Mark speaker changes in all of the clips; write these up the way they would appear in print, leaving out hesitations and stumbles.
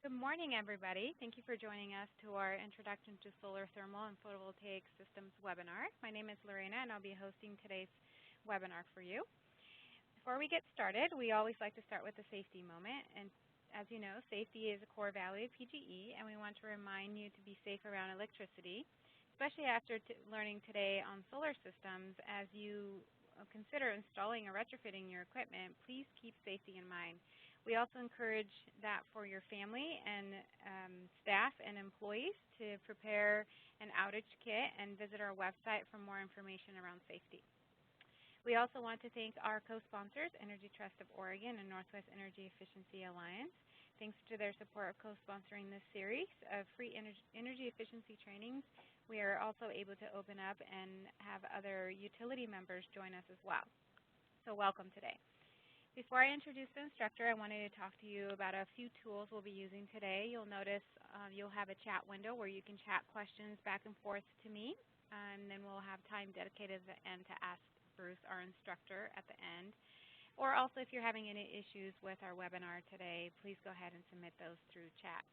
Speaker 1: Good morning, everybody. Thank you for joining us to our Introduction to Solar, Thermal, and Photovoltaic Systems webinar. My name is Lorena, and I'll be hosting today's webinar for you. Before we get started, we always like to start with a safety moment. And as you know, safety is a core value of PGE, and we want to remind you to be safe around electricity, especially after learning today on solar systems. As you consider installing or retrofitting your equipment, please keep safety in mind. We also encourage that for your family and staff and employees to prepare an outage kit and visit our website for more information around safety. We also want to thank our co-sponsors, Energy Trust of Oregon and Northwest Energy Efficiency Alliance. Thanks to their support of co-sponsoring this series of free energy efficiency trainings, we are also able to open up and have other utility members join us as well. So welcome today. Before I introduce the instructor, I wanted to talk to you about a few tools we'll be using today. You'll notice you'll have a chat window where you can chat questions back and forth to me, and then we'll have time dedicated at the end to ask Bruce, our instructor, at the end. Or also, if you're having any issues with our webinar today, please go ahead and submit those through chat.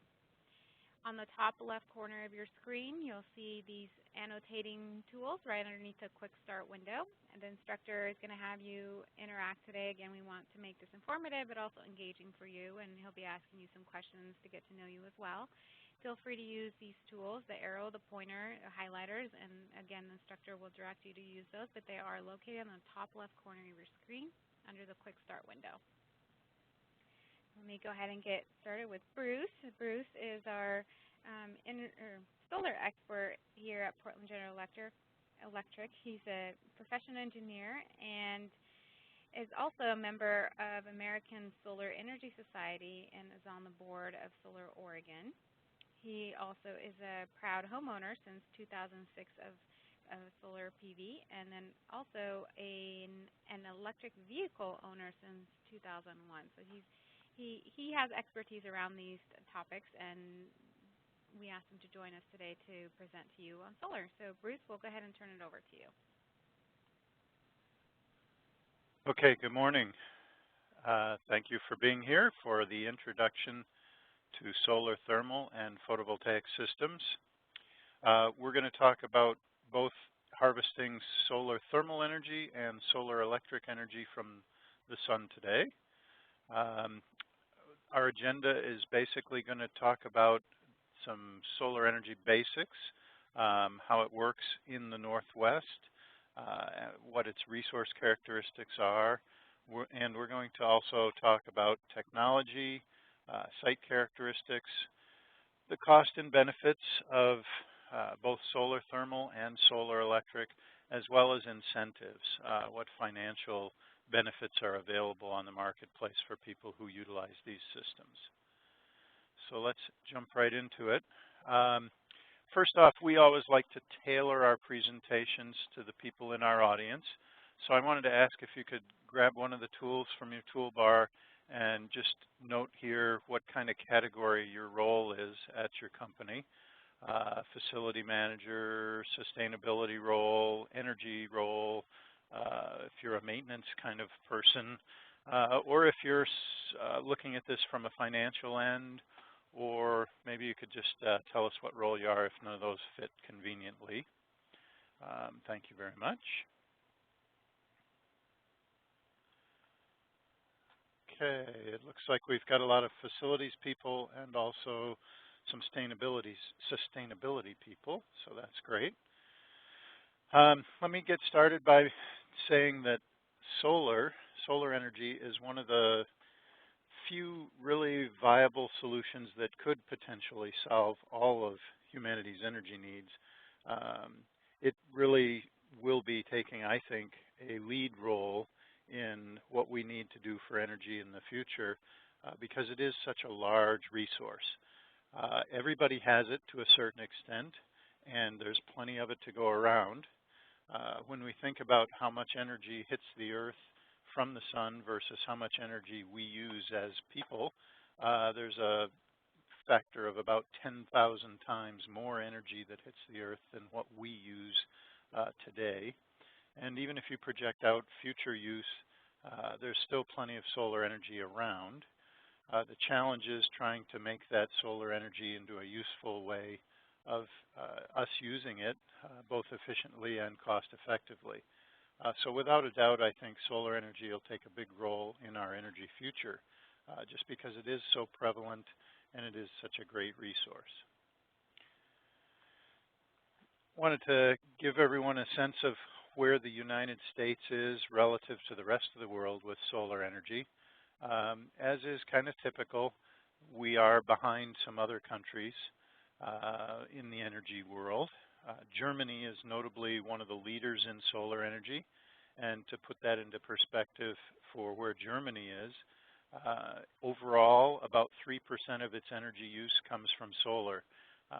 Speaker 1: On the top left corner of your screen, you'll see these annotating tools right underneath the Quick Start window. And the instructor is going to have you interact today. Again, we want to make this informative but also engaging for you, and he'll be asking you some questions to get to know you as well. Feel free to use these tools, the arrow, the pointer, the highlighters, and again, the instructor will direct you to use those, but they are located on the top left corner of your screen under the Quick Start window. Let me go ahead and get started with Bruce. Bruce is our solar expert here at Portland General Electric. He's a professional engineer and is also a member of American Solar Energy Society and is on the board of Solar Oregon. He also is a proud homeowner since 2006 of solar PV, and then also an electric vehicle owner since 2001. So he has expertise around these topics, and we asked him to join us today to present to you on solar. So Bruce, we'll go ahead and turn it over to you.
Speaker 2: Okay, good morning. Thank you for being here for the introduction to solar, thermal, and photovoltaic systems. We're going to talk about both harvesting solar thermal energy and solar electric energy from the sun today. Our agenda is basically going to talk about some solar energy basics, how it works in the Northwest, what its resource characteristics are, and we're going to also talk about technology, site characteristics, the cost and benefits of both solar thermal and solar electric, as well as incentives, what financial benefits are available on the marketplace for people who utilize these systems. So let's jump right into it. First off, we always like to tailor our presentations to the people in our audience. So I wanted to ask if you could grab one of the tools from your toolbar and just note here what kind of category your role is at your company. Facility manager, sustainability role, energy role, if you're a maintenance kind of person, or if you're looking at this from a financial end, or maybe you could just tell us what role you are if none of those fit conveniently. Thank you very much. Okay, it looks like we've got a lot of facilities people and also some sustainability people, so that's great. Let me get started by saying that solar energy is one of the few really viable solutions that could potentially solve all of humanity's energy needs. It really will be taking, I think, a lead role in what we need to do for energy in the future because it is such a large resource. Everybody has it to a certain extent, and there's plenty of it to go around. When we think about how much energy hits the Earth from the sun versus how much energy we use as people, there's a factor of about 10,000 times more energy that hits the Earth than what we use today. And even if you project out future use, there's still plenty of solar energy around. The challenge is trying to make that solar energy into a useful way of us using it both efficiently and cost effectively. So without a doubt, I think solar energy will take a big role in our energy future just because it is so prevalent and it is such a great resource. Wanted to give everyone a sense of where the United States is relative to the rest of the world with solar energy. As is kind of typical, we are behind some other countries in the energy world. Germany is notably one of the leaders in solar energy. And to put that into perspective for where Germany is, overall about 3% of its energy use comes from solar.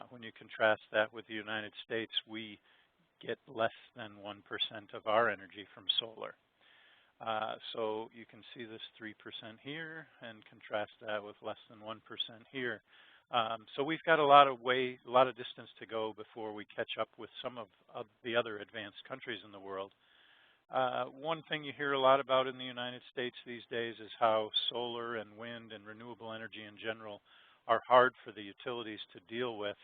Speaker 2: When you contrast that with the United States, we get less than 1% of our energy from solar. So you can see this 3% here and contrast that with less than 1% here. So we've got a lot of distance to go before we catch up with some of the other advanced countries in the world. One thing you hear a lot about in the United States these days is how solar and wind and renewable energy in general are hard for the utilities to deal with.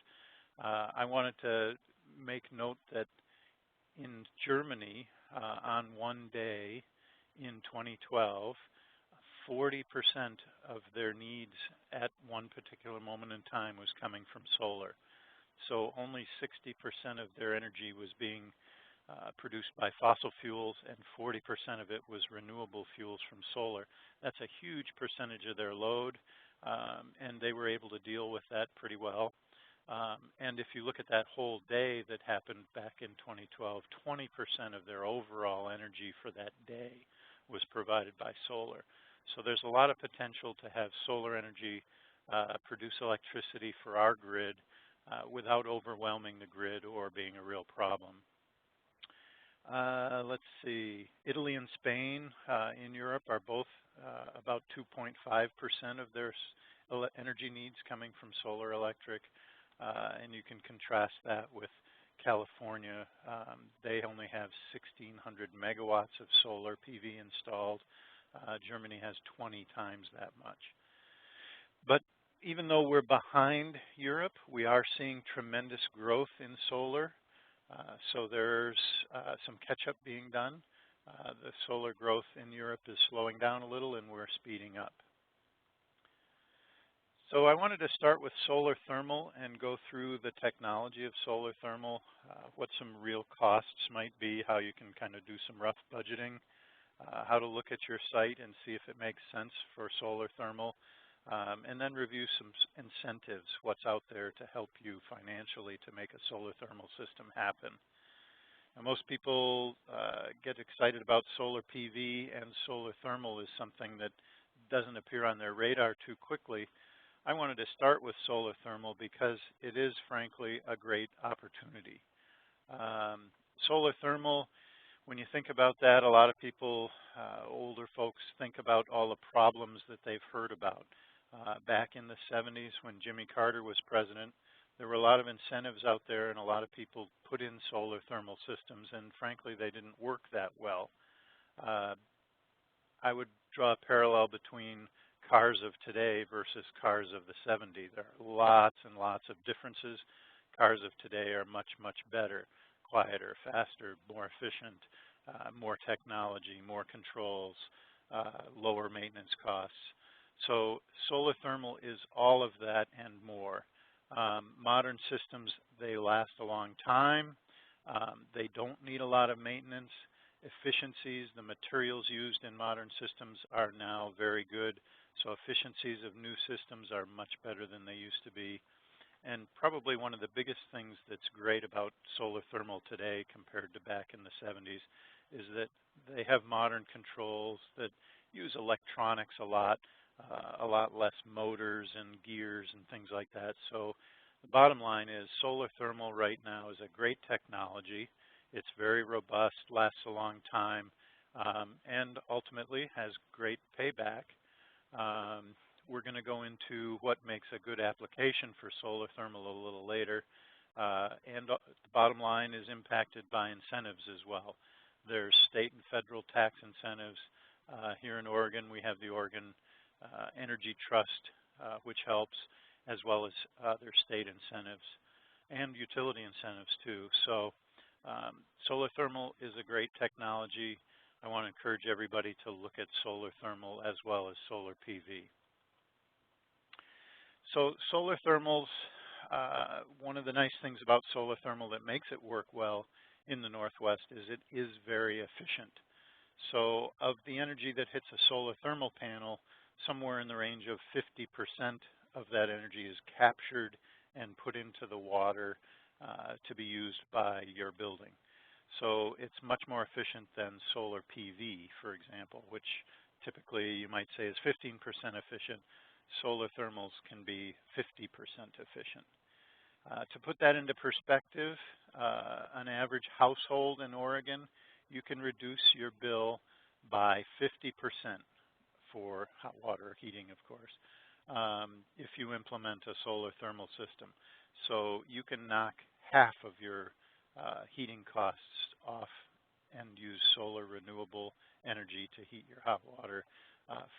Speaker 2: I wanted to make note that in Germany, on one day in 2012, 40% of their needs at one particular moment in time was coming from solar. So only 60% of their energy was being produced by fossil fuels, and 40% of it was renewable fuels from solar. That's a huge percentage of their load, and they were able to deal with that pretty well. And if you look at that whole day that happened back in 2012, 20% of their overall energy for that day was provided by solar. So there's a lot of potential to have solar energy produce electricity for our grid without overwhelming the grid or being a real problem. Let's see, Italy and Spain in Europe are both about 2.5% of their energy needs coming from solar electric. And you can contrast that with California. They only have 1,600 megawatts of solar PV installed. Germany has 20 times that much. But even though we're behind Europe, we are seeing tremendous growth in solar. So there's some catch-up being done. The solar growth in Europe is slowing down a little, and we're speeding up. So I wanted to start with solar thermal and go through the technology of solar thermal, what some real costs might be, how you can kind of do some rough budgeting, how to look at your site and see if it makes sense for solar thermal, and then review some incentives, what's out there to help you financially to make a solar thermal system happen. Now, most people get excited about solar PV, and solar thermal is something that doesn't appear on their radar too quickly. I wanted to start with solar thermal because it is, frankly, a great opportunity. Solar thermal, when you think about that, a lot of people, older folks, think about all the problems that they've heard about. Back in the 70s when Jimmy Carter was president, there were a lot of incentives out there and a lot of people put in solar thermal systems, and frankly, they didn't work that well. I would draw a parallel between cars of today versus cars of the 70s. There are lots and lots of differences. Cars of today are much, much better, quieter, faster, more efficient, more technology, more controls, lower maintenance costs. So solar thermal is all of that and more. Modern systems, they last a long time. They don't need a lot of maintenance. Efficiencies, the materials used in modern systems are now very good. So efficiencies of new systems are much better than they used to be. And probably one of the biggest things that's great about solar thermal today compared to back in the 70s is that they have modern controls that use electronics a lot less motors and gears and things like that. So the bottom line is solar thermal right now is a great technology. It's very robust, lasts a long time, and ultimately has great payback. We're going to go into what makes a good application for solar thermal a little later. And the bottom line is impacted by incentives as well. There's state and federal tax incentives. Here in Oregon, we have the Oregon energy trust, which helps, as well as other state incentives and utility incentives too. So solar thermal is a great technology. I want to encourage everybody to look at solar thermal as well as solar PV. So solar thermals, one of the nice things about solar thermal that makes it work well in the Northwest is it is very efficient. So of the energy that hits a solar thermal panel, somewhere in the range of 50% of that energy is captured and put into the water to be used by your building. So it's much more efficient than solar PV, for example, which typically you might say is 15% efficient. Solar thermals can be 50% efficient. To put that into perspective, an average household in Oregon, you can reduce your bill by 50% for hot water heating, of course, if you implement a solar thermal system. So you can knock half of your heating costs off and use solar renewable energy to heat your hot water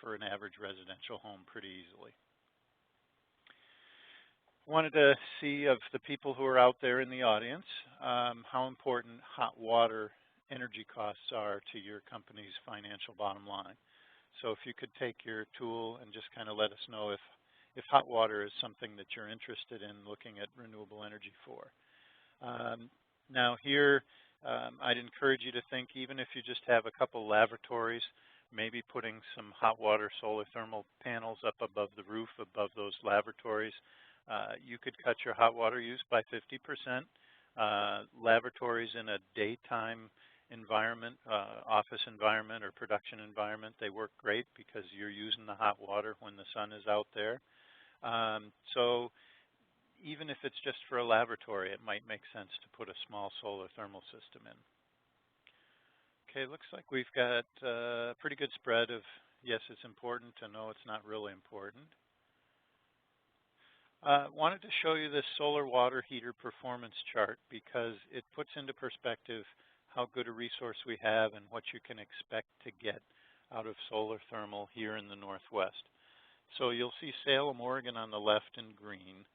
Speaker 2: for an average residential home pretty easily. Wanted to see of the people who are out there in the audience how important hot water energy costs are to your company's financial bottom line. So if you could take your tool and just kind of let us know if hot water is something that you're interested in looking at renewable energy for. Now here, I'd encourage you to think, even if you just have a couple lavatories, maybe putting some hot water solar thermal panels up above the roof above those lavatories, you could cut your hot water use by 50%. Lavatories in a daytime environment, office environment or production environment, they work great because you're using the hot water when the sun is out there. So even if it's just for a lavatory, it might make sense to put a small solar thermal system in. Okay, looks like we've got a pretty good spread of yes, it's important, to no, it's not really important. Wanted to show you this solar water heater performance chart because it puts into perspective how good a resource we have and what you can expect to get out of solar thermal here in the Northwest. So you'll see Salem, Oregon on the left in green,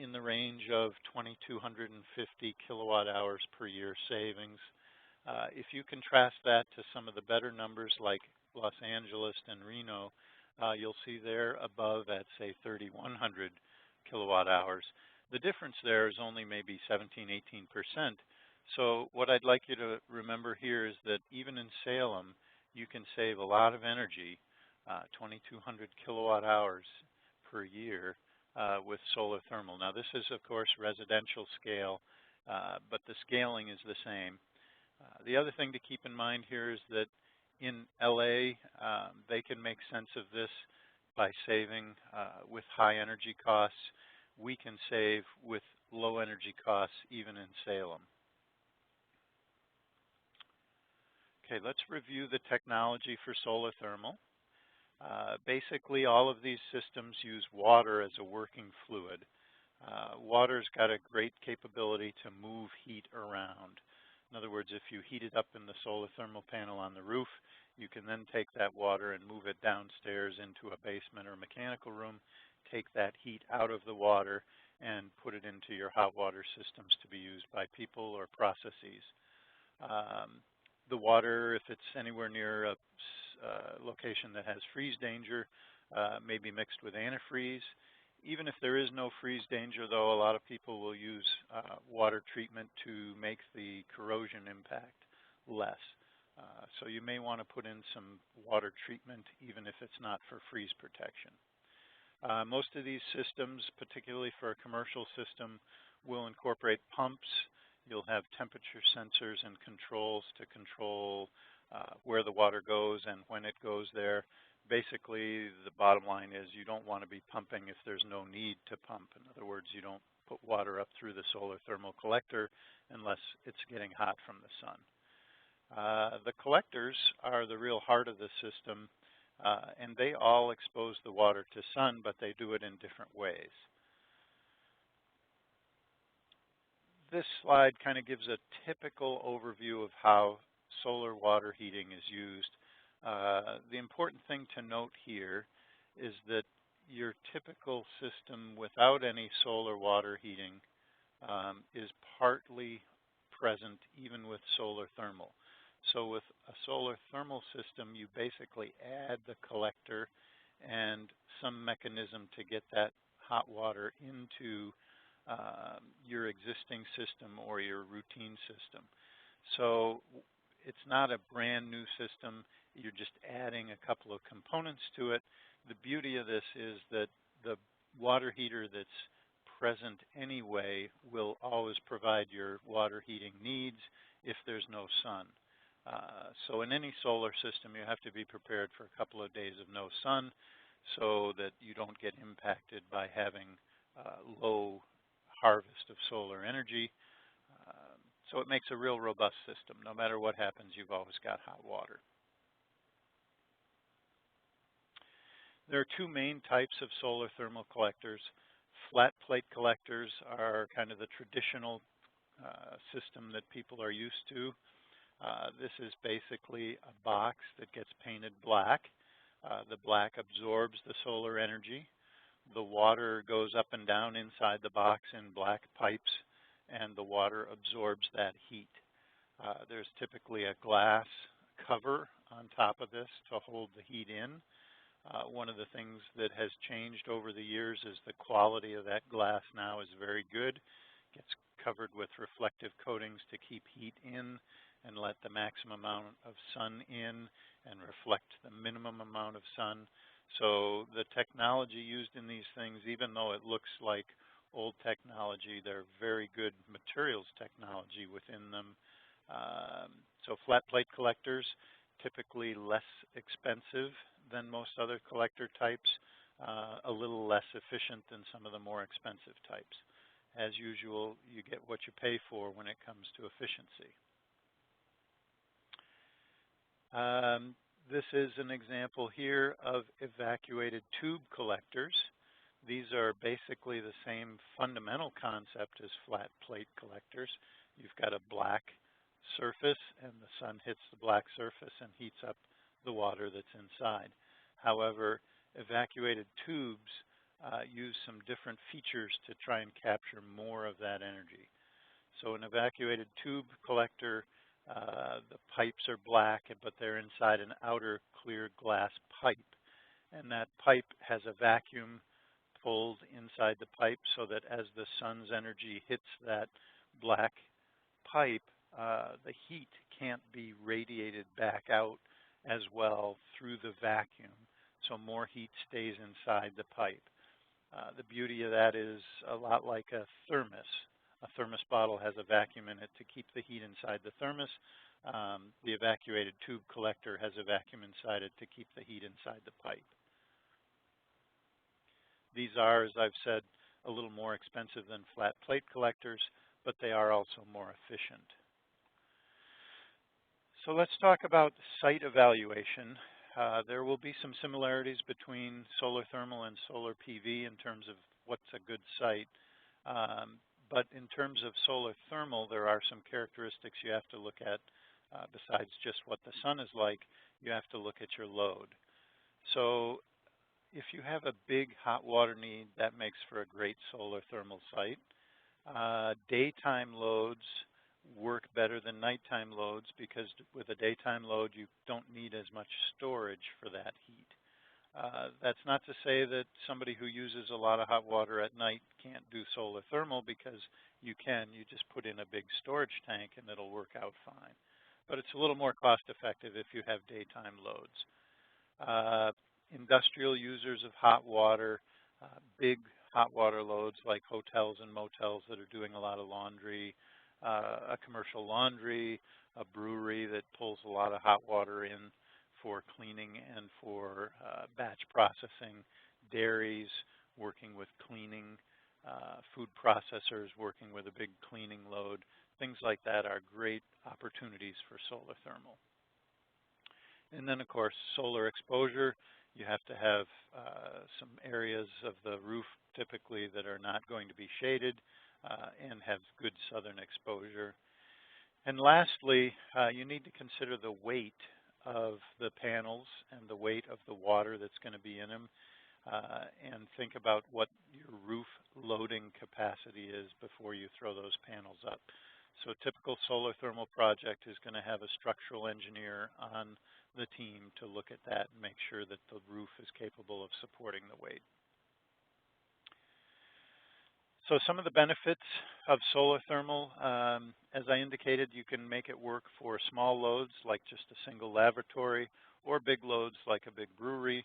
Speaker 2: in the range of 2,250 kilowatt hours per year savings. If you contrast that to some of the better numbers like Los Angeles and Reno, you'll see they're above at, say, 3,100 kilowatt hours. The difference there is only maybe 17, 18%. So what I'd like you to remember here is that even in Salem, you can save a lot of energy, 2,200 kilowatt hours per year with solar thermal. Now this is, of course, residential scale, but the scaling is the same. The other thing to keep in mind here is that in LA, they can make sense of this by saving with high energy costs. We can save with low energy costs even in Salem. Okay, let's review the technology for solar thermal. Basically, all of these systems use water as a working fluid. Water's got a great capability to move heat around. In other words, if you heat it up in the solar thermal panel on the roof, you can then take that water and move it downstairs into a basement or mechanical room, take that heat out of the water, and put it into your hot water systems to be used by people or processes. The water, if it's anywhere near a location that has freeze danger, may be mixed with antifreeze. Even if there is no freeze danger, though, a lot of people will use water treatment to make the corrosion impact less. So you may want to put in some water treatment even if it's not for freeze protection. Most of these systems, particularly for a commercial system, will incorporate pumps. You'll have temperature sensors and controls to control where the water goes and when it goes there. Basically, the bottom line is you don't want to be pumping if there's no need to pump. In other words, you don't put water up through the solar thermal collector unless it's getting hot from the sun. The collectors are the real heart of the system, and they all expose the water to sun, but they do it in different ways. This slide kind of gives a typical overview of how solar water heating is used The important thing to note here is that your typical system without any solar water heating is partly present even with solar thermal. So with a solar thermal system, you basically add the collector and some mechanism to get that hot water into your existing system or your routine system. So it's not a brand new system. You're just adding a couple of components to it. The beauty of this is that the water heater that's present anyway will always provide your water heating needs if there's no sun. So in any solar system, you have to be prepared for a couple of days of no sun so that you don't get impacted by having low harvest of solar energy. So it makes a real robust system. No matter what happens, you've always got hot water. There are two main types of solar thermal collectors. Flat plate collectors are kind of the traditional system that people are used to. This is basically a box that gets painted black. The black absorbs the solar energy. The water goes up and down inside the box in black pipes, and the water absorbs that heat. There's typically a glass cover on top of this to hold the heat in. One of the things that has changed over the years is the quality of that glass now is very good. It gets covered with reflective coatings to keep heat in and let the maximum amount of sun in and reflect the minimum amount of sun. So the technology used in these things, even though it looks like old technology, they're very good materials technology within them. So flat plate collectors, typically less expensive than most other collector types, a little less efficient than some of the more expensive types. As usual, you get what you pay for when it comes to efficiency. This is an example here of evacuated tube collectors. These are basically the same fundamental concept as flat plate collectors. You've got a black surface and the sun hits the black surface and heats up the water that's inside. However, evacuated tubes use some different features to try and capture more of that energy. So an evacuated tube collector, the pipes are black, but they're inside an outer clear glass pipe. And that pipe has a vacuum pulled inside the pipe so that as the sun's energy hits that black pipe, the heat can't be radiated back out as well through the vacuum. So more heat stays inside the pipe. The beauty of that is a lot like a thermos. A thermos bottle has a vacuum in it to keep the heat inside the thermos. The evacuated tube collector has a vacuum inside it to keep the heat inside the pipe. These are, as I've said, a little more expensive than flat plate collectors, but they are also more efficient. So let's talk about site evaluation. There will be some similarities between solar thermal and solar PV in terms of what's a good site. But in terms of solar thermal, there are some characteristics you have to look at besides just what the sun is like. You have to look at your load. So if you have a big hot water need, that makes for a great solar thermal site. Daytime loads work better than nighttime loads because with a daytime load, you don't need as much storage for that heat. That's not to say that somebody who uses a lot of hot water at night can't do solar thermal, because you can. You just put in a big storage tank and it'll work out fine. But it's a little more cost effective if you have daytime loads. Industrial users of hot water, big hot water loads like hotels and motels that are doing a lot of laundry, a commercial laundry, a brewery that pulls a lot of hot water in for cleaning and for batch processing, dairies working with cleaning, food processors working with a big cleaning load. Things like that are great opportunities for solar thermal. And then, of course, solar exposure. You have to have some areas of the roof typically that are not going to be shaded and have good southern exposure. And lastly, you need to consider the weight of the panels and the weight of the water that's going to be in them, and think about what your roof loading capacity is before you throw those panels up. So a typical solar thermal project is going to have a structural engineer on the team to look at that and make sure that the roof is capable of supporting the weight. So some of the benefits of solar thermal, as I indicated, you can make it work for small loads like just a single laboratory or big loads like a big brewery.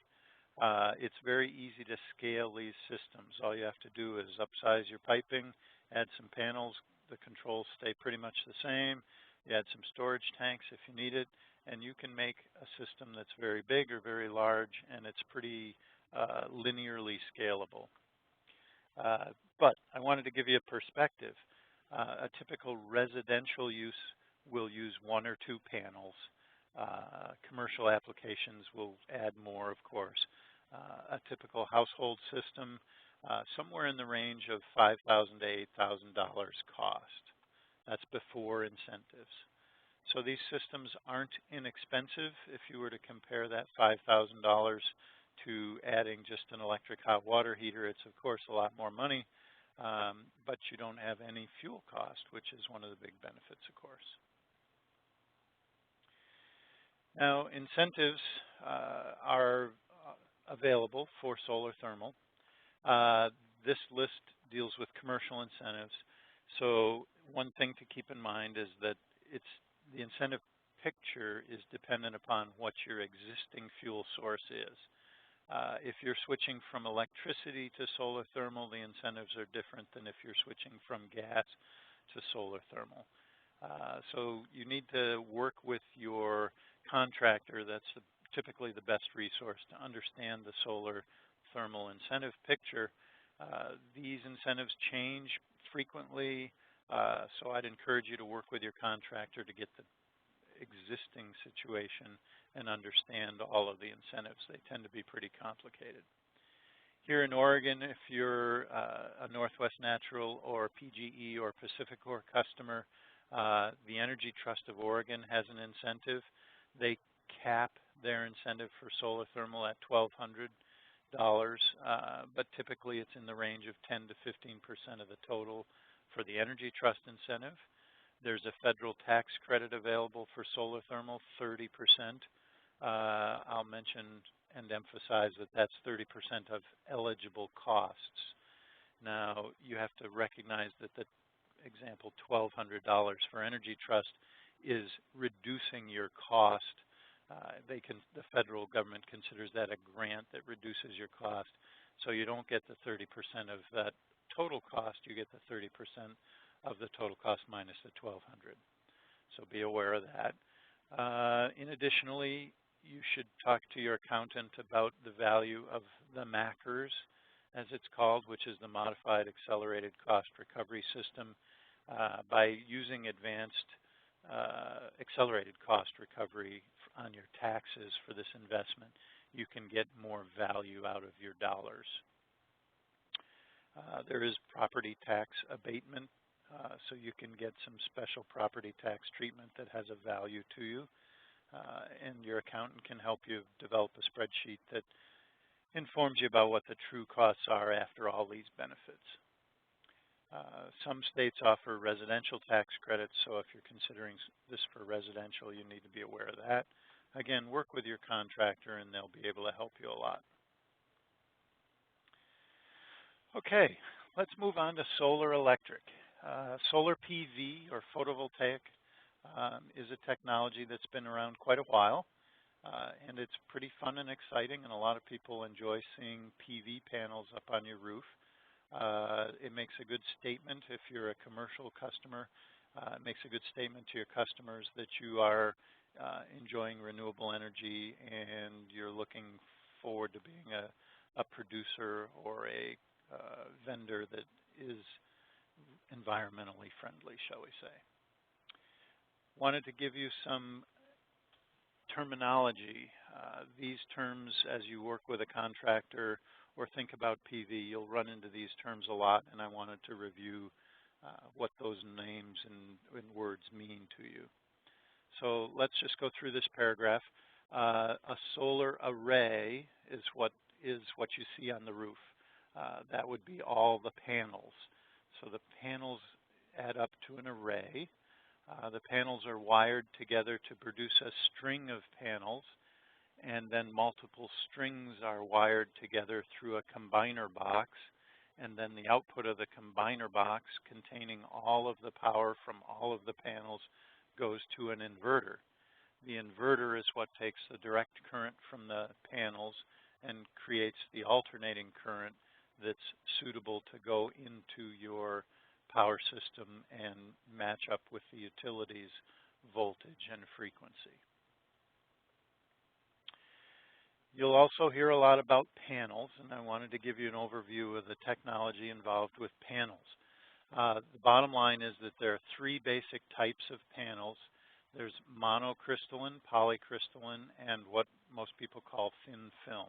Speaker 2: It's very easy to scale these systems. All you have to do is upsize your piping, add some panels. The controls stay pretty much the same. You add some storage tanks if you need it, and you can make a system that's very big or very large, and it's pretty linearly scalable. But I wanted to give you a perspective. A typical residential use will use 1 or 2 panels. Commercial applications will add more, of course. A typical household system, somewhere in the range of $5,000 to $8,000 cost. That's before incentives. So these systems aren't inexpensive. If you were to compare that $5,000 to adding just an electric hot water heater, it's of course a lot more money, but you don't have any fuel cost, which is one of the big benefits, of course. Now, incentives are available for solar thermal. This list deals with commercial incentives. So one thing to keep in mind is that the incentive picture is dependent upon what your existing fuel source is. If you're switching from electricity to solar thermal, the incentives are different than if you're switching from gas to solar thermal. So you need to work with your contractor. That's typically the best resource to understand the solar thermal incentive picture. These incentives change frequently, so I'd encourage you to work with your contractor to get the existing situation and understand all of the incentives. They tend to be pretty complicated. Here in Oregon, if you're a Northwest Natural or PGE or PacifiCorp customer, the Energy Trust of Oregon has an incentive. They cap their incentive for solar thermal at $1,200, but typically it's in the range of 10 to 15% of the total for the Energy Trust incentive. There's a federal tax credit available for solar thermal, 30%. I'll mention and emphasize that that's 30% of eligible costs. Now, you have to recognize that the example $1,200 for Energy Trust is reducing your cost. The federal government considers that a grant that reduces your cost. So you don't get the 30% of that total cost, you get the 30% of the total cost minus the $1,200. So be aware of that. Additionally, you should talk to your accountant about the value of the MACRS, as it's called, which is the Modified Accelerated Cost Recovery System. By using advanced accelerated cost recovery on your taxes for this investment, you can get more value out of your dollars. There is property tax abatement, so you can get some special property tax treatment that has a value to you. And your accountant can help you develop a spreadsheet that informs you about what the true costs are after all these benefits. Some states offer residential tax credits, so if you're considering this for residential, you need to be aware of that. Again, work with your contractor and they'll be able to help you a lot. Okay, let's move on to solar electric. Solar PV or photovoltaic is a technology that's been around quite a while, and it's pretty fun and exciting, and a lot of people enjoy seeing PV panels up on your roof. It makes a good statement if you're a commercial customer. It makes a good statement to your customers that you are enjoying renewable energy and you're looking forward to being a producer or a vendor that is environmentally friendly, shall we say. Wanted to give you some terminology. These terms, as you work with a contractor or think about PV, you'll run into these terms a lot, and I wanted to review what those names and words mean to you. So let's just go through this paragraph. A solar array is what you see on the roof. That would be all the panels. So the panels add up to an array. The panels are wired together to produce a string of panels, and then multiple strings are wired together through a combiner box, and then the output of the combiner box containing all of the power from all of the panels goes to an inverter. The inverter is what takes the direct current from the panels and creates the alternating current that's suitable to go into your power system and match up with the utility's voltage and frequency. You'll also hear a lot about panels, and I wanted to give you an overview of the technology involved with panels. The bottom line is that there are three basic types of panels. There's monocrystalline, polycrystalline, and what most people call thin film.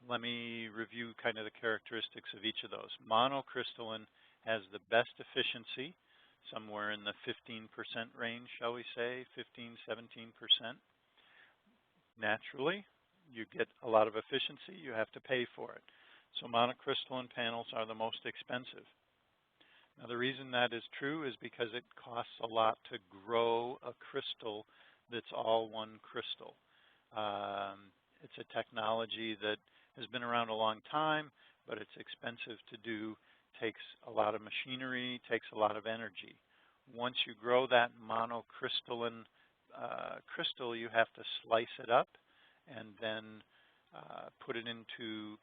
Speaker 2: Let me review kind of the characteristics of each of those. Monocrystalline has the best efficiency, somewhere in the 15% range, shall we say, 15, 17%. Naturally, you get a lot of efficiency, you have to pay for it. So monocrystalline panels are the most expensive. Now the reason that is true is because it costs a lot to grow a crystal that's all one crystal. It's a technology that has been around a long time, but it's expensive to do, takes a lot of machinery, takes a lot of energy. Once you grow that monocrystalline crystal, you have to slice it up and then put it into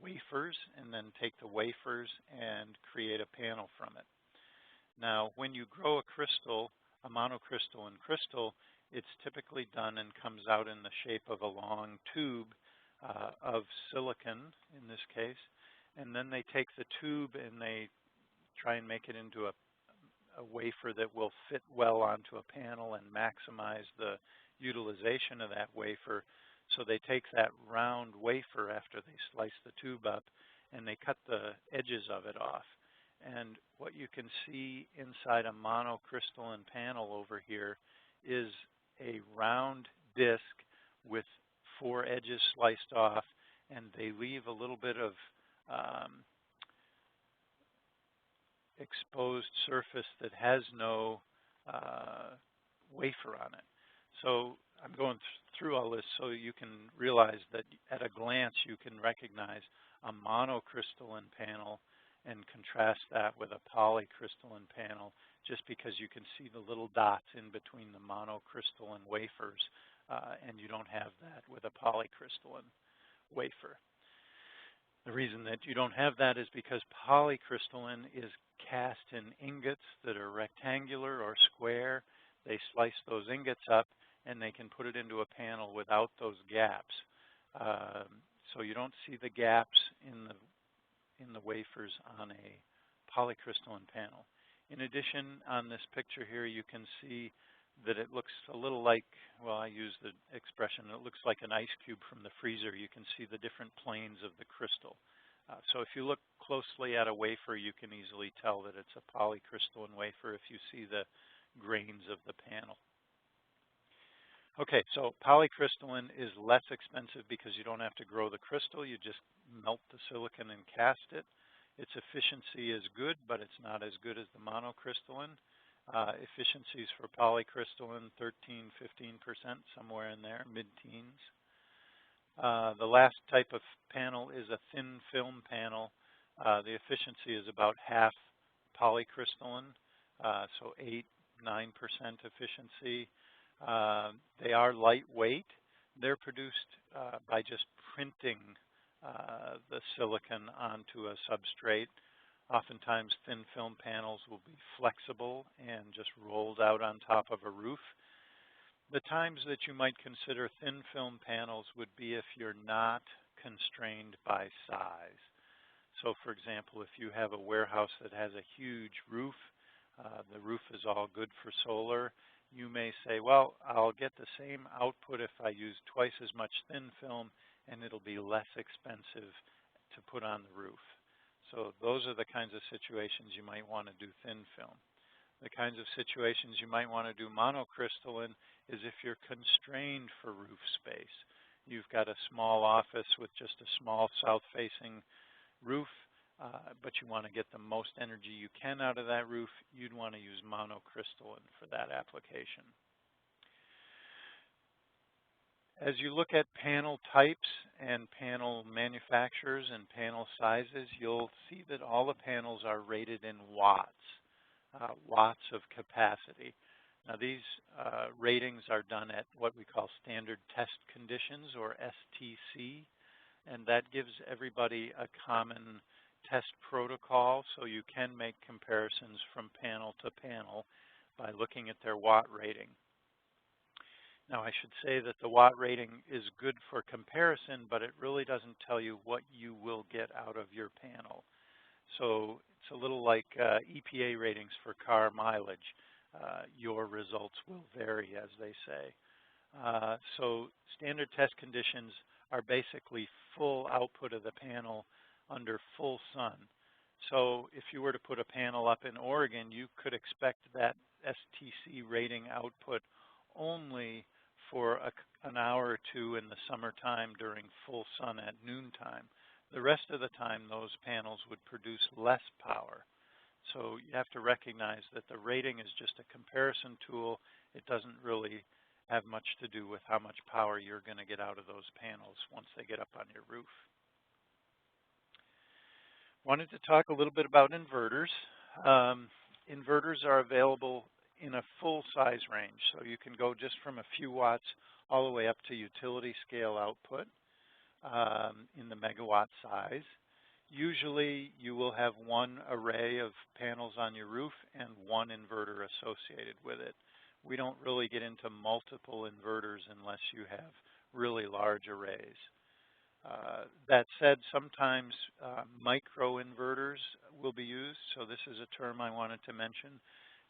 Speaker 2: wafers, and then take the wafers and create a panel from it. Now, when you grow a crystal, a monocrystalline crystal, it's typically done and comes out in the shape of a long tube of silicon, in this case, and then they take the tube and they try and make it into a wafer that will fit well onto a panel and maximize the utilization of that wafer. So they take that round wafer after they slice the tube up, and they cut the edges of it off. And what you can see inside a monocrystalline panel over here is a round disc with 4 edges sliced off, and they leave a little bit of exposed surface that has no wafer on it. So I'm going through all this so you can realize that at a glance you can recognize a monocrystalline panel and contrast that with a polycrystalline panel, just because you can see the little dots in between the monocrystalline wafers, and you don't have that with a polycrystalline wafer. The reason that you don't have that is because polycrystalline is cast in ingots that are rectangular or square. They slice those ingots up, and they can put it into a panel without those gaps. So you don't see the gaps in the wafers on a polycrystalline panel. In addition, on this picture here, you can see that it looks a little like, well, I use the expression, it looks like an ice cube from the freezer. You can see the different planes of the crystal. So if you look closely at a wafer, you can easily tell that it's a polycrystalline wafer if you see the grains of the panel. Okay, so polycrystalline is less expensive because you don't have to grow the crystal. You just melt the silicon and cast it. Its efficiency is good, but it's not as good as the monocrystalline. Efficiencies for polycrystalline, 13, 15%, somewhere in there, mid-teens. The last type of panel is a thin film panel. The efficiency is about half polycrystalline, so 8, 9% efficiency. They are lightweight. They're produced by just printing the silicon onto a substrate. Oftentimes thin film panels will be flexible and just rolled out on top of a roof. The times that you might consider thin film panels would be if you're not constrained by size. So for example, if you have a warehouse that has a huge roof, the roof is all good for solar, you may say, well, I'll get the same output if I use twice as much thin film, and it'll be less expensive to put on the roof. So those are the kinds of situations you might want to do thin film. The kinds of situations you might want to do monocrystalline is if you're constrained for roof space. You've got a small office with just a small south-facing roof, but you want to get the most energy you can out of that roof, you'd want to use monocrystalline for that application. As you look at panel types and panel manufacturers and panel sizes, you'll see that all the panels are rated in watts, watts of capacity. Now these ratings are done at what we call standard test conditions, or STC, and that gives everybody a common test protocol, so you can make comparisons from panel to panel by looking at their watt rating. Now I should say that the watt rating is good for comparison, but it really doesn't tell you what you will get out of your panel. So it's a little like EPA ratings for car mileage. Your results will vary, as they say. So standard test conditions are basically full output of the panel under full sun. So if you were to put a panel up in Oregon, you could expect that STC rating output only for an hour or two in the summertime during full sun at noontime. The rest of the time, those panels would produce less power. So you have to recognize that the rating is just a comparison tool. It doesn't really have much to do with how much power you're going to get out of those panels once they get up on your roof. Wanted to talk a little bit about inverters. Inverters are available in a full size range, so you can go just from a few watts all the way up to utility scale output in the megawatt size. Usually you will have one array of panels on your roof and one inverter associated with it. We don't really get into multiple inverters unless you have really large arrays. That said, sometimes microinverters will be used, so this is a term I wanted to mention.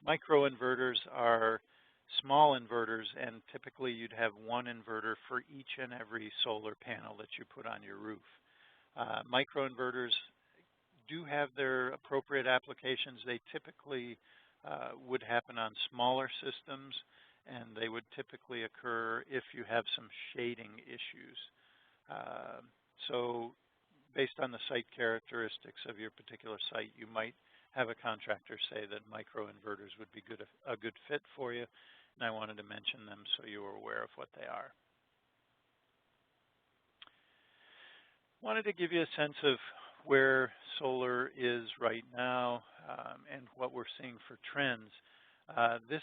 Speaker 2: Microinverters are small inverters, and typically you'd have one inverter for each and every solar panel that you put on your roof. Microinverters do have their appropriate applications. They typically would happen on smaller systems, and they would typically occur if you have some shading issues. So based on the site characteristics of your particular site, you might have a contractor say that microinverters would be a good fit for you, and I wanted to mention them so you were aware of what they are. Wanted to give you a sense of where solar is right now and what we're seeing for trends. This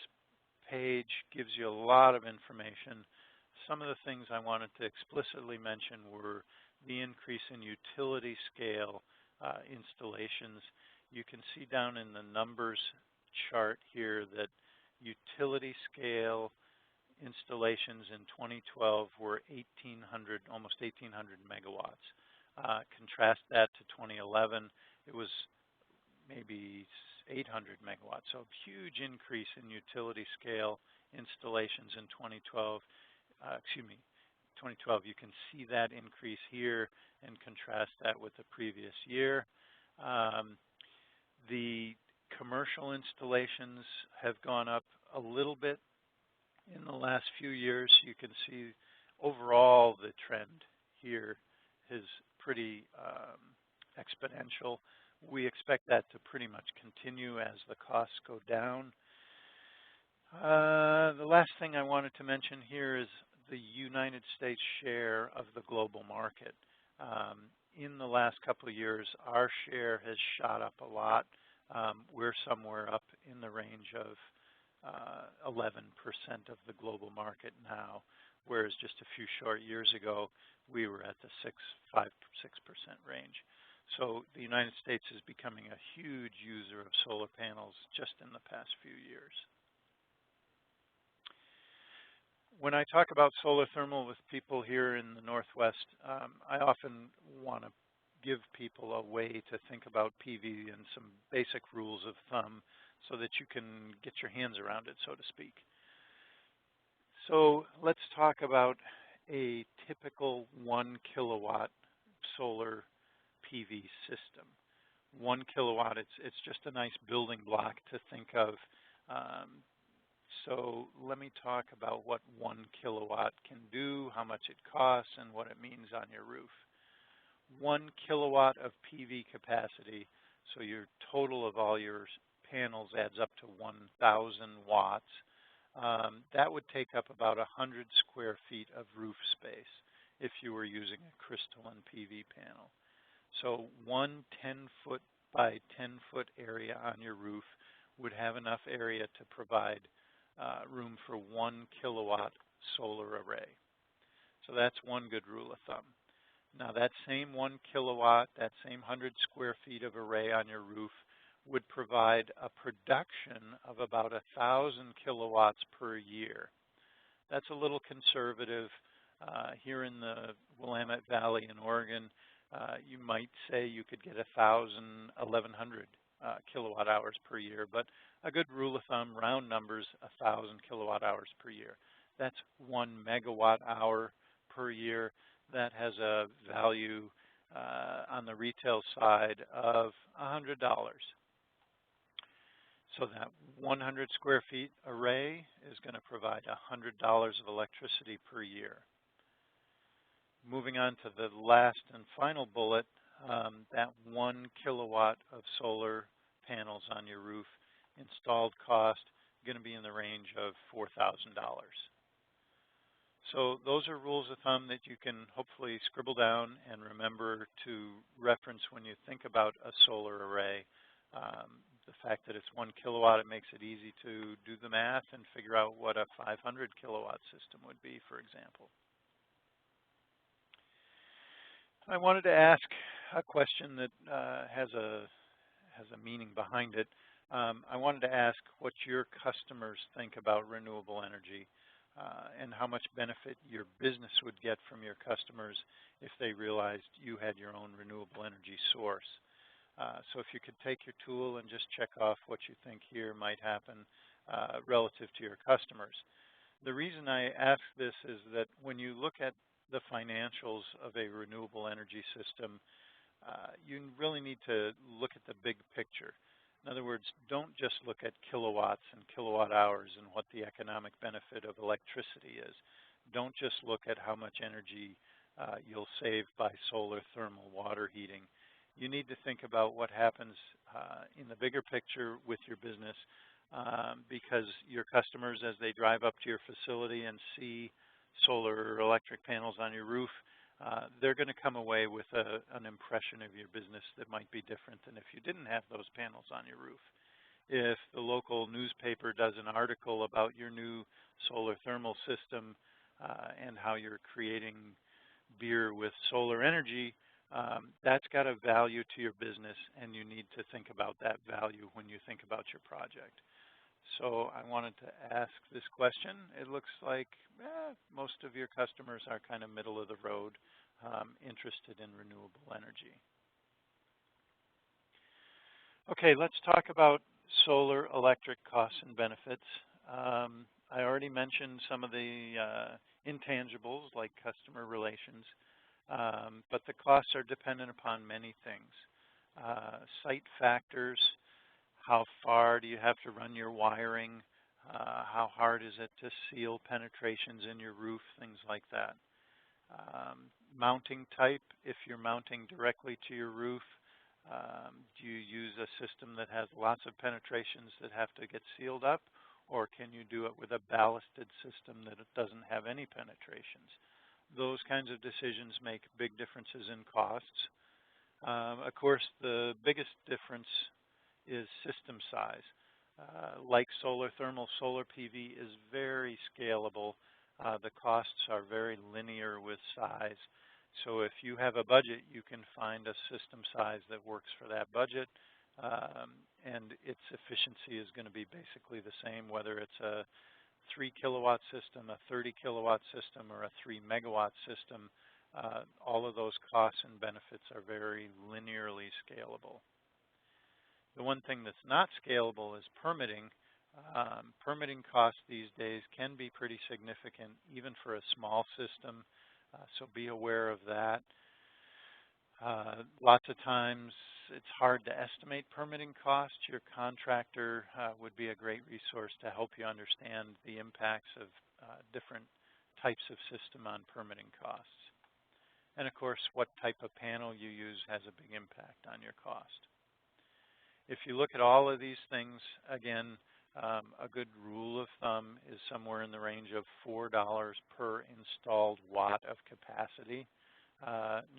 Speaker 2: page gives you a lot of information. Some of the things I wanted to explicitly mention were the increase in utility scale installations. You can see down in the numbers chart here that utility scale installations in 2012 were 1,800, almost 1,800 megawatts. Contrast that to 2011, it was maybe 800 megawatts. So a huge increase in utility scale installations in 2012. 2012, you can see that increase here and contrast that with the previous year. The commercial installations have gone up a little bit in the last few years. You can see overall the trend here is pretty exponential. We expect that to pretty much continue as the costs go down. The last thing I wanted to mention here is the United States share of the global market. In the last couple of years, our share has shot up a lot. We're somewhere up in the range of 11% of the global market now, whereas just a few short years ago, we were at the 5-6% range. So the United States is becoming a huge user of solar panels just in the past few years. When I talk about solar thermal with people here in the Northwest, I often want to give people a way to think about PV and some basic rules of thumb so that you can get your hands around it, so to speak. So let's talk about a typical 1 kilowatt solar PV system. 1 kilowatt, it's just a nice building block to think of So let me talk about what 1 kilowatt can do, how much it costs, and what it means on your roof. 1 kilowatt of PV capacity, so your total of all your panels adds up to 1,000 watts. That would take up about 100 square feet of roof space if you were using a crystalline PV panel. So one 10-foot by 10-foot area on your roof would have enough area to provide room for 1 kilowatt solar array. So that's one good rule of thumb. Now that same 1 kilowatt, that same 100 square feet of array on your roof would provide a production of about 1,000 kilowatts per year. That's a little conservative. Here in the Willamette Valley in Oregon, you might say you could get 1,100 kilowatt hours per year, but a good rule of thumb, round numbers, 1,000 kilowatt hours per year. That's 1 megawatt hour per year. That has a value on the retail side of $100. So that 100 square feet array is going to provide $100 of electricity per year. Moving on to the last and final bullet, that 1 kilowatt of solar panels on your roof, installed cost, going to be in the range of $4,000. So those are rules of thumb that you can hopefully scribble down and remember to reference when you think about a solar array. The fact that it's 1 kilowatt, it makes it easy to do the math and figure out what a 500 kilowatt system would be, for example. I wanted to ask a question that has a meaning behind it. I wanted to ask what your customers think about renewable energy and how much benefit your business would get from your customers if they realized you had your own renewable energy source. So if you could take your tool and just check off what you think here might happen relative to your customers. The reason I ask this is that when you look at the financials of a renewable energy system, you really need to look at the big picture. In other words, don't just look at kilowatts and kilowatt hours and what the economic benefit of electricity is. Don't just look at how much energy you'll save by solar thermal water heating. You need to think about what happens in the bigger picture with your business because your customers, as they drive up to your facility and see solar or electric panels on your roof, they're going to come away with an impression of your business that might be different than if you didn't have those panels on your roof. If the local newspaper does an article about your new solar thermal system and how you're creating beer with solar energy, that's got a value to your business, and you need to think about that value when you think about your project. So I wanted to ask this question. It looks like most of your customers are kind of middle of the road, interested in renewable energy. Okay, let's talk about solar electric costs and benefits. I already mentioned some of the intangibles like customer relations. But the costs are dependent upon many things. Site factors, how far do you have to run your wiring, how hard is it to seal penetrations in your roof, things like that. Mounting type, if you're mounting directly to your roof, do you use a system that has lots of penetrations that have to get sealed up, or can you do it with a ballasted system that it doesn't have any penetrations? Those kinds of decisions make big differences in costs. Of course, the biggest difference is system size. Like solar thermal, solar PV is very scalable. The costs are very linear with size. So if you have a budget, you can find a system size that works for that budget. And its efficiency is going to be basically the same, whether it's a 3 kilowatt system, a 30 kilowatt system, or a 3 megawatt system. All of those costs and benefits are very linearly scalable. The one thing that's not scalable is permitting. Permitting costs these days can be pretty significant, even for a small system, so be aware of that. Lots of times it's hard to estimate permitting costs, your contractor would be a great resource to help you understand the impacts of different types of system on permitting costs. And of course, what type of panel you use has a big impact on your cost. If you look at all of these things, again, a good rule of thumb is somewhere in the range of $4 per installed watt of capacity.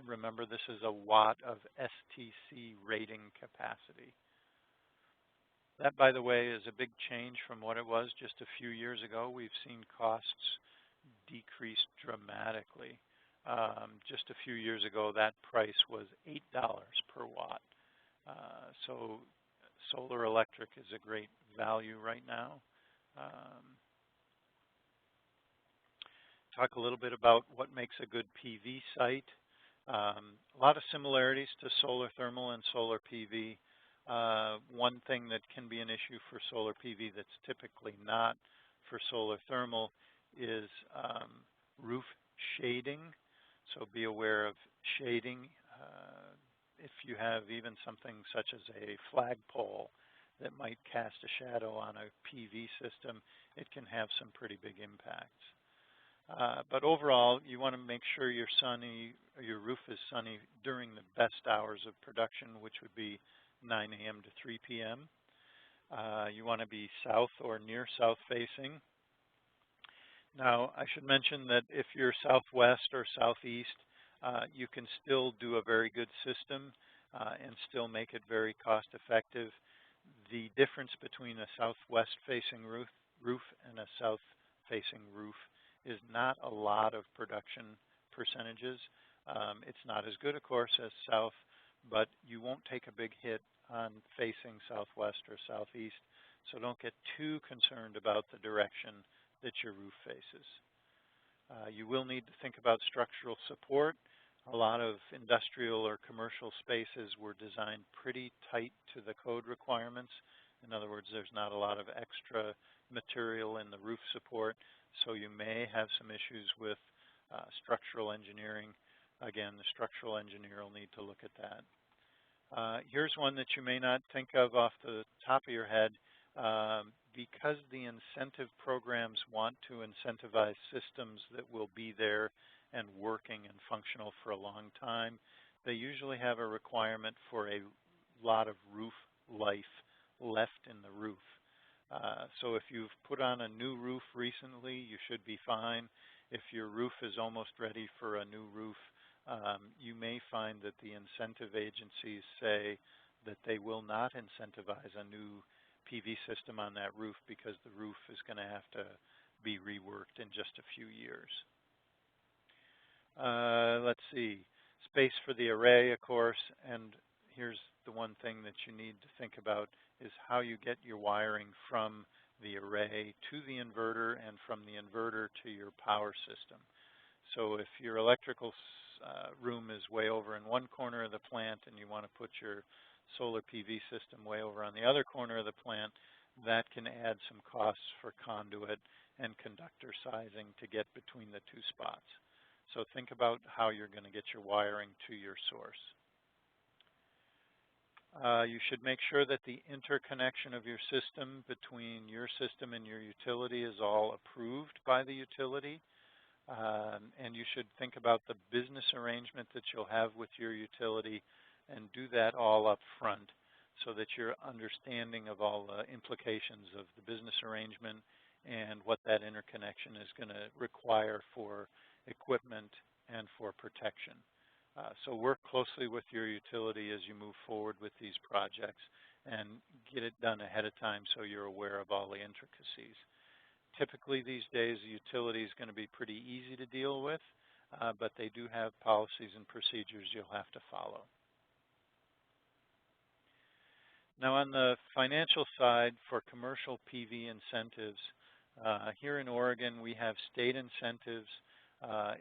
Speaker 2: Remember, this is a watt of STC rating capacity. That, by the way, is a big change from what it was just a few years ago. We've seen costs decrease dramatically. Just a few years ago, that price was $8 per watt. So solar electric is a great value right now. Talk a little bit about what makes a good PV site. A lot of similarities to solar thermal and solar PV. One thing that can be an issue for solar PV that's typically not for solar thermal is roof shading. So be aware of shading. If you have even something such as a flagpole that might cast a shadow on a PV system, it can have some pretty big impacts. But overall, you want to make sure your roof is sunny during the best hours of production, which would be 9 a.m. to 3 p.m. You want to be south or near south facing. Now, I should mention that if you're southwest or southeast, you can still do a very good system and still make it very cost effective. The difference between a southwest facing roof and a south facing roof is not a lot of production percentages. It's not as good, of course, as south, but you won't take a big hit on facing southwest or southeast, so don't get too concerned about the direction that your roof faces. You will need to think about structural support. A lot of industrial or commercial spaces were designed pretty tight to the code requirements. In other words, there's not a lot of extra material in the roof support, so you may have some issues with structural engineering. Again, the structural engineer will need to look at that. Here's one that you may not think of off the top of your head. Because the incentive programs want to incentivize systems that will be there and working and functional for a long time, they usually have a requirement for a lot of roof life left in the roof. So if you've put on a new roof recently, you should be fine. If your roof is almost ready for a new roof, you may find that the incentive agencies say that they will not incentivize a new PV system on that roof because the roof is going to have to be reworked in just a few years. Let's see, space for the array, of course, and here's the one thing that you need to think about is how you get your wiring from the array to the inverter and from the inverter to your power system. So if your electrical room is way over in one corner of the plant and you want to put your solar PV system way over on the other corner of the plant, that can add some costs for conduit and conductor sizing to get between the two spots. So think about how you're going to get your wiring to your source. You should make sure that the interconnection of your system between your system and your utility is all approved by the utility. And you should think about the business arrangement that you'll have with your utility and do that all up front so that you're understanding of all the implications of the business arrangement and what that interconnection is going to require for equipment and for protection. So work closely with your utility as you move forward with these projects and get it done ahead of time so you're aware of all the intricacies. Typically these days, the utility is going to be pretty easy to deal with, but they do have policies and procedures you'll have to follow. Now on the financial side for commercial PV incentives, here in Oregon we have state incentives.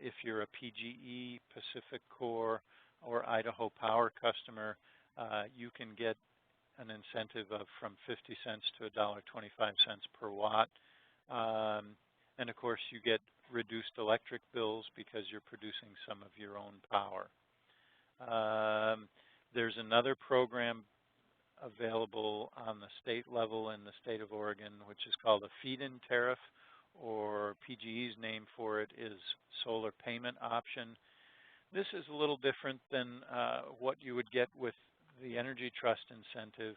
Speaker 2: If you're a PGE, Pacific Core, or Idaho Power customer, you can get an incentive of from 50 cents to $1.25 per watt. And of course you get reduced electric bills because you're producing some of your own power. There's There's another program available on the state level in the state of Oregon, which is called a feed-in tariff, or PGE's name for it is solar payment option. This is a little different than what you would get with the Energy Trust incentive.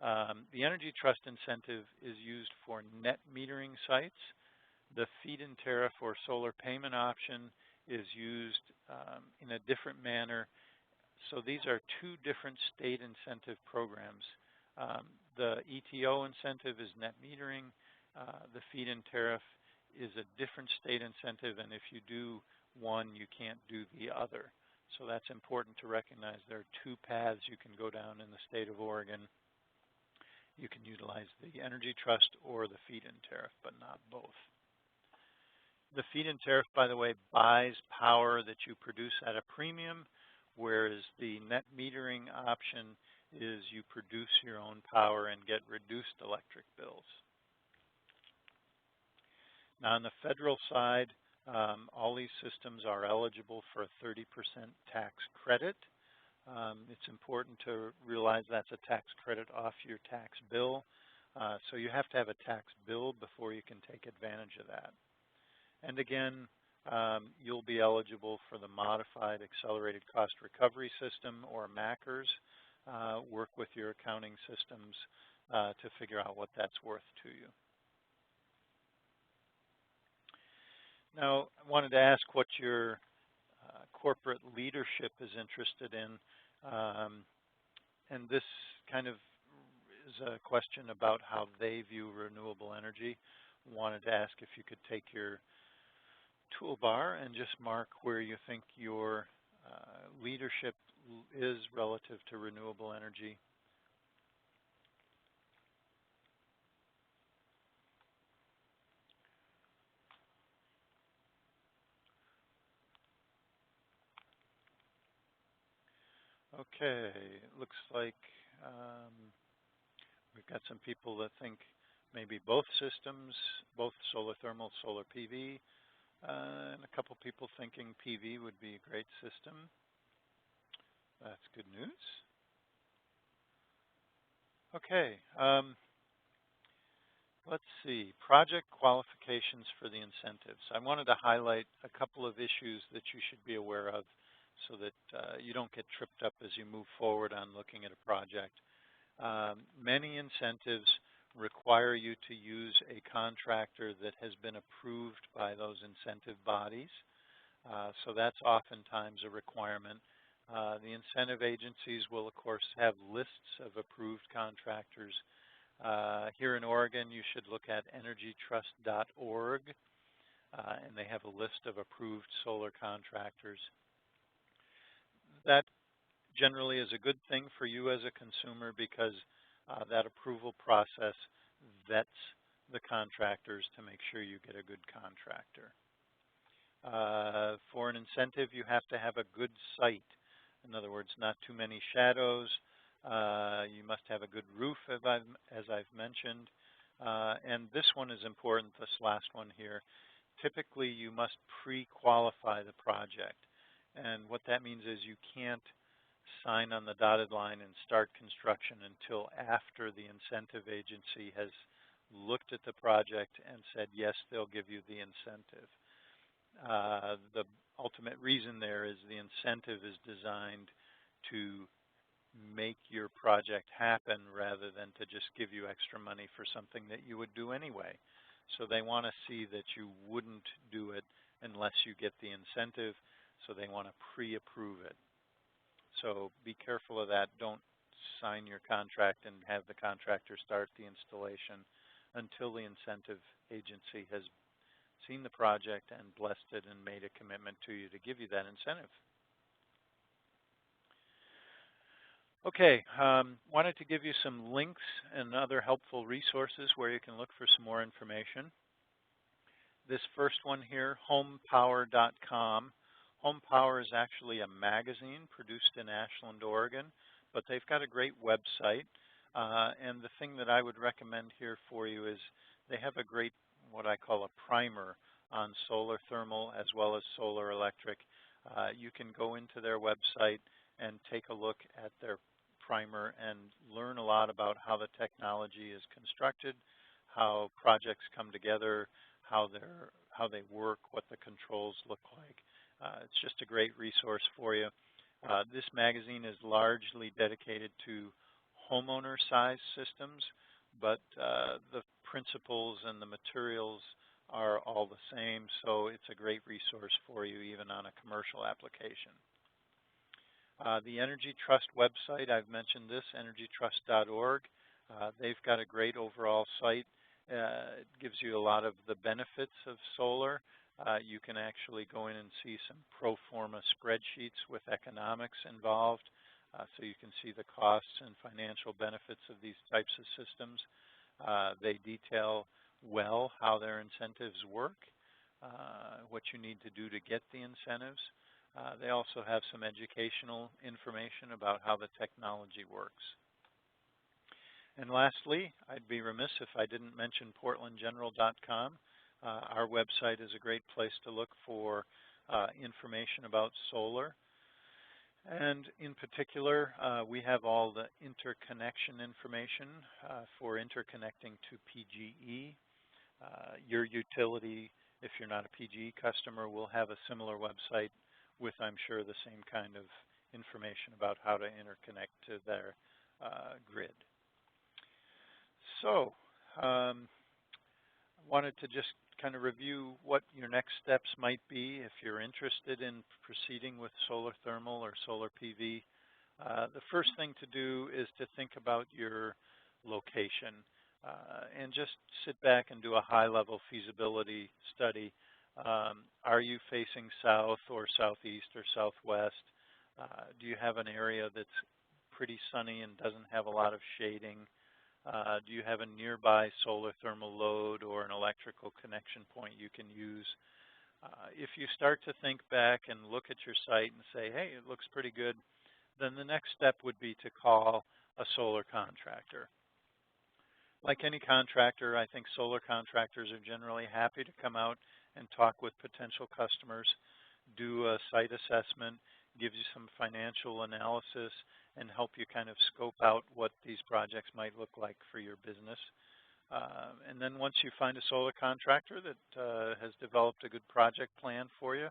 Speaker 2: The Energy Trust incentive is used for net metering sites. The feed-in tariff or solar payment option is used in a different manner. So these are two different state incentive programs. The ETO incentive is net metering. The feed-in tariff is a different state incentive, and if you do one, you can't do the other. So that's important to recognize. There are two paths you can go down in the state of Oregon. You can utilize the Energy Trust or the feed-in tariff, but not both. The feed-in tariff, by the way, buys power that you produce at a premium, whereas the net metering option is you produce your own power and get reduced electric bills. Now, on the federal side, all these systems are eligible for a 30% tax credit. It's important to realize that's a tax credit off your tax bill. So you have to have a tax bill before you can take advantage of that. And again, you'll be eligible for the Modified Accelerated Cost Recovery System, or MACRS. Work with your accounting systems to figure out what that's worth to you. Now, I wanted to ask what your corporate leadership is interested in. And this kind of is a question about how they view renewable energy. Wanted to ask if you could take your toolbar and just mark where you think your leadership is relative to renewable energy. Okay, it looks like we've got some people that think maybe both systems, both solar thermal, solar PV, and a couple people thinking PV would be a great system. That's good news. Okay, let's see, project qualifications for the incentives. I wanted to highlight a couple of issues that you should be aware of so that you don't get tripped up as you move forward on looking at a project. Many incentives require you to use a contractor that has been approved by those incentive bodies. So that's oftentimes a requirement. The incentive agencies will, of course, have lists of approved contractors. Here in Oregon, you should look at energytrust.org, and they have a list of approved solar contractors. That generally is a good thing for you as a consumer because that approval process vets the contractors to make sure you get a good contractor. For an incentive, you have to have a good site. In other words, not too many shadows. You must have a good roof, as I've mentioned. And this one is important, this last one here. Typically, you must pre-qualify the project. And what that means is you can't sign on the dotted line and start construction until after the incentive agency has looked at the project and said, yes, they'll give you the incentive. The ultimate reason there is the incentive is designed to make your project happen rather than to just give you extra money for something that you would do anyway. So they want to see that you wouldn't do it unless you get the incentive, so they want to pre-approve it. So be careful of that. Don't sign your contract and have the contractor start the installation until the incentive agency has seen the project and blessed it and made a commitment to you to give you that incentive. Okay, wanted to give you some links and other helpful resources where you can look for some more information. This first one here, homepower.com. Home Power is actually a magazine produced in Ashland, Oregon, but they've got a great website. And the thing that I would recommend here for you is they have a great, what I call a primer on solar thermal as well as solar electric. You can go into their website and take a look at their primer and learn a lot about how the technology is constructed, how projects come together, how they work, what the controls look like. It's just a great resource for you. This magazine is largely dedicated to homeowner size systems, but the principles and the materials are all the same, so it's a great resource for you even on a commercial application. The Energy Trust website, I've mentioned this, energytrust.org. They've got a great overall site. It gives you a lot of the benefits of solar. You can actually go in and see some pro forma spreadsheets with economics involved, so you can see the costs and financial benefits of these types of systems. They detail well how their incentives work, what you need to do to get the incentives. They also have some educational information about how the technology works. And lastly, I'd be remiss if I didn't mention portlandgeneral.com. Our website is a great place to look for information about solar. And in particular, we have all the interconnection information for interconnecting to PGE. Your utility, if you're not a PGE customer, will have a similar website with, I'm sure, the same kind of information about how to interconnect to their grid. So, wanted to just kind of review what your next steps might be if you're interested in proceeding with solar thermal or solar PV. The first thing to do is to think about your location and just sit back and do a high-level feasibility study. Are you facing south or southeast or southwest? Do you have an area that's pretty sunny and doesn't have a lot of shading? Do you have a nearby solar thermal load or an electrical connection point you can use? If you start to think back and look at your site and say, hey, it looks pretty good, then the next step would be to call a solar contractor. Like any contractor, I think solar contractors are generally happy to come out and talk with potential customers, do a site assessment, gives you some financial analysis, and help you kind of scope out what these projects might look like for your business. And then once you find a solar contractor that has developed a good project plan for you,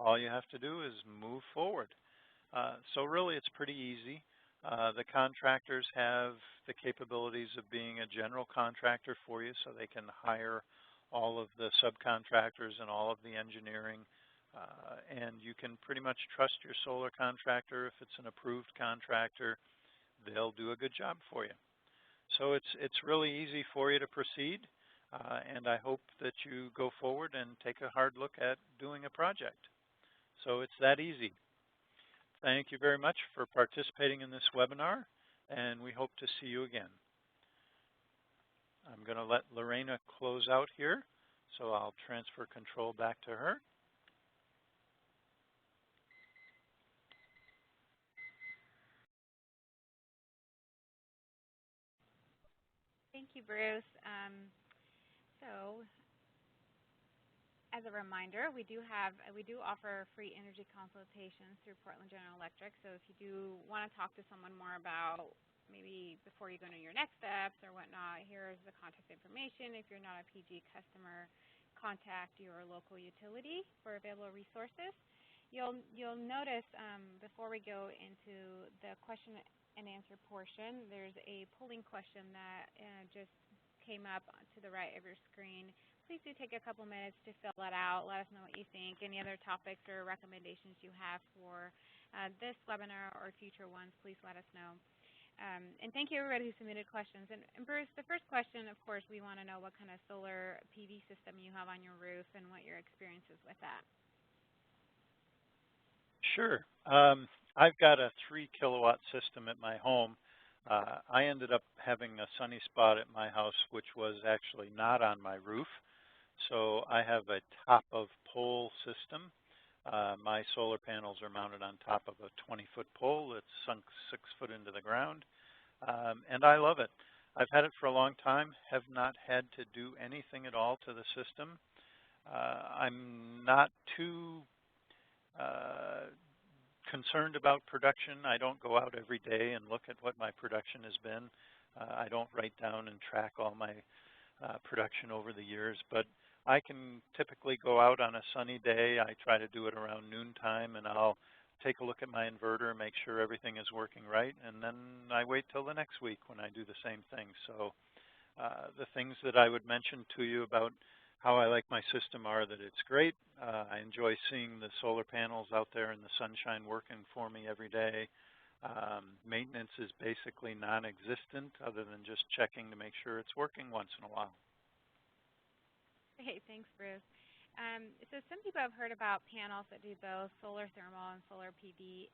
Speaker 2: all you have to do is move forward. So really it's pretty easy. The contractors have the capabilities of being a general contractor for you, so they can hire all of the subcontractors and all of the engineering. And you can pretty much trust your solar contractor. If it's an approved contractor, they'll do a good job for you. So it's really easy for you to proceed, and I hope that you go forward and take a hard look at doing a project. So it's that easy. Thank you very much for participating in this webinar, and we hope to see you again. I'm going to let Lorena close out here, so I'll transfer control back to her.
Speaker 1: Thank you, Bruce. So, as a reminder, we do offer free energy consultations through Portland General Electric. So if you do want to talk to someone more about maybe before you go into your next steps or whatnot, here's the contact information. If you're not a PG customer, contact your local utility for available resources. You'll notice before we go into the question and answer portion, there's a polling question that just came up to the right of your screen. Please do take a couple minutes to fill that out. Let us know what you think. Any other topics or recommendations you have for this webinar or future ones, please let us know. And thank you everybody who submitted questions. And Bruce, the first question, of course, we want to know what kind of solar PV system you have on your roof and what your experience is with that.
Speaker 2: Sure. I've got a 3-kilowatt system at my home. I ended up having a sunny spot at my house, which was actually not on my roof. So I have a top-of-pole system. My solar panels are mounted on top of a 20-foot pole that's sunk 6 foot into the ground. And I love it. I've had it for a long time, have not had to do anything at all to the system. I'm not too concerned about production. I don't go out every day and look at what my production has been. I don't write down and track all my production over the years, but I can typically go out on a sunny day. I try to do it around noontime, and I'll take a look at my inverter, make sure everything is working right, and then I wait till the next week when I do the same thing. So the things that I would mention to you about how I like my system are that it's great. I enjoy seeing the solar panels out there in the sunshine working for me every day. Maintenance is basically non-existent other than just checking to make sure it's working once in a while.
Speaker 1: Hey, thanks, Bruce. So some people have heard about panels that do both solar thermal and solar PV.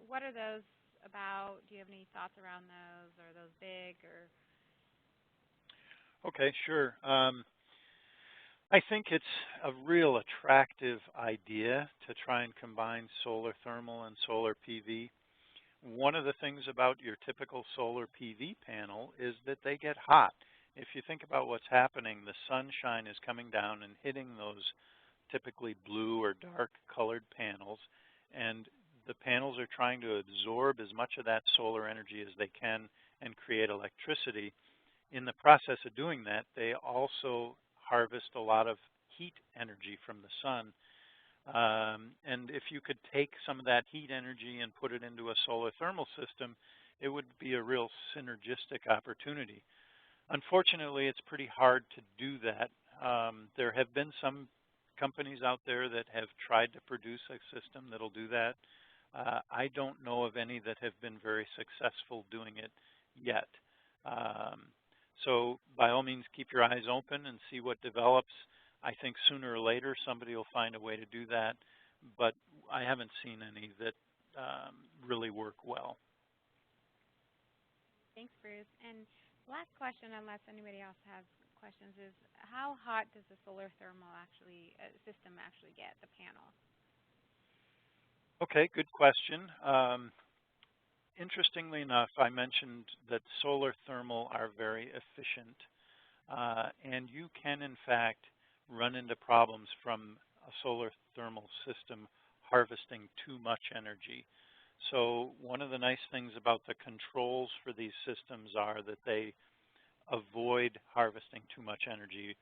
Speaker 1: What are those about? Do you have any thoughts around those? Are those big or?
Speaker 2: Okay, sure. I think it's a real attractive idea to try and combine solar thermal and solar PV. One of the things about your typical solar PV panel is that they get hot. If you think about what's happening, the sunshine is coming down and hitting those typically blue or dark colored panels, and the panels are trying to absorb as much of that solar energy as they can and create electricity. In the process of doing that, they also harvest a lot of heat energy from the sun. And if you could take some of that heat energy and put it into a solar thermal system, it would be a real synergistic opportunity. Unfortunately, it's pretty hard to do that. There have been some companies out there that have tried to produce a system that'll do that. I don't know of any that have been very successful doing it yet. So by all means, keep your eyes open and see what develops. I think sooner or later somebody will find a way to do that, but I haven't seen any that really work well.
Speaker 1: Thanks, Bruce. And last question, unless anybody else has questions, is how hot does the solar thermal system actually get, the panel?
Speaker 2: Okay, good question. Interestingly enough, I mentioned that solar thermal are very efficient, and you can, in fact, run into problems from a solar thermal system harvesting too much energy. So one of the nice things about the controls for these systems are that they avoid harvesting too much energy.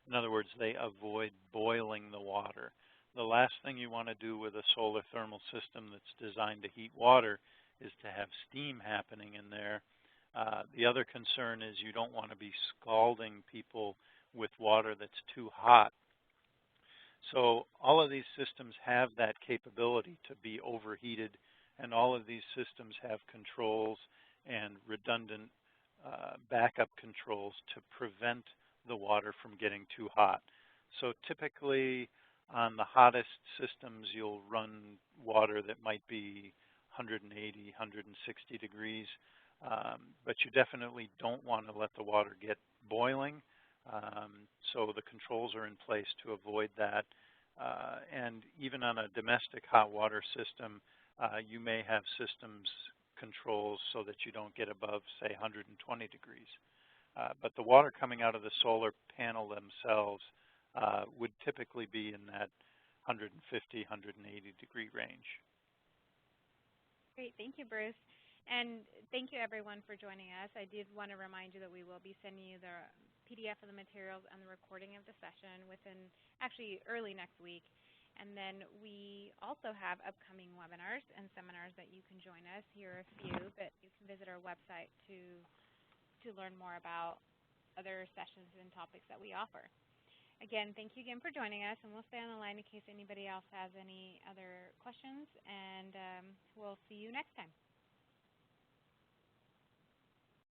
Speaker 2: In other words, they avoid boiling the water. The last thing you want to do with a solar thermal system that's designed to heat water is to have steam happening in there. The other concern is you don't want to be scalding people with water that's too hot. So all of these systems have that capability to be overheated, and all of these systems have controls and redundant backup controls to prevent the water from getting too hot. So typically on the hottest systems, you'll run water that might be 180, 160 degrees, but you definitely don't want to let the water get boiling. So the controls are in place to avoid that. And even on a domestic hot water system, you may have systems controls so that you don't get above, say, 120 degrees. But the water coming out of the solar panel themselves would typically be in that 150, 180 degree range.
Speaker 1: Great. Thank you, Bruce. And thank you, everyone, for joining us. I did want to remind you that we will be sending you the PDF of the materials and the recording of the session actually early next week. And then we also have upcoming webinars and seminars that you can join us. Here are a few, but you can visit our website to learn more about other sessions and topics that we offer. Again, thank you again for joining us, and we'll stay on the line in case anybody else has any other questions, and we'll see you next time.